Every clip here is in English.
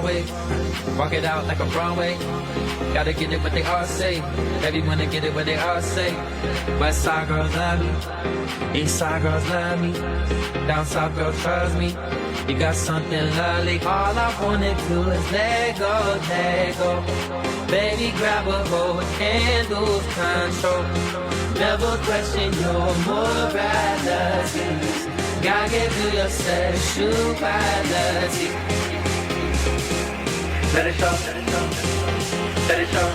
way. Walk it out like a Broadway. Gotta get it what they all say. Everyone to get it what they all say. West side girls love me. East side girls love me. Down south girls trust me. You got something lovely. All I wanna do is let go, let go. Baby, grab a hold and lose control. Never question your morality. Gotta get through your sexuality. Let it show, let it show, let it show.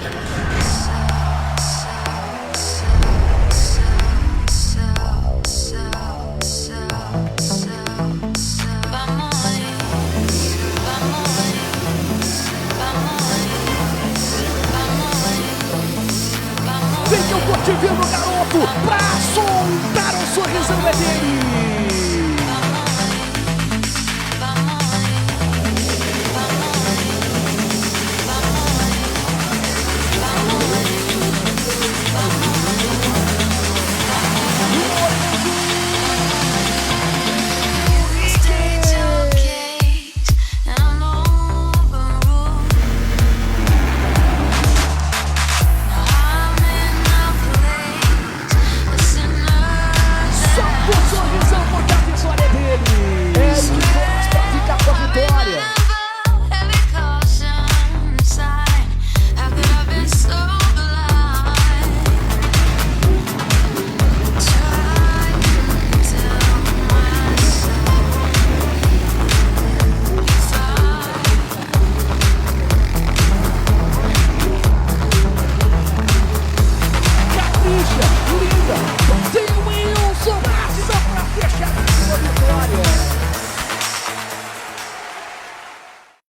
Vem que eu tô te vendo, garoto, pra soltar o sorrisão é dele.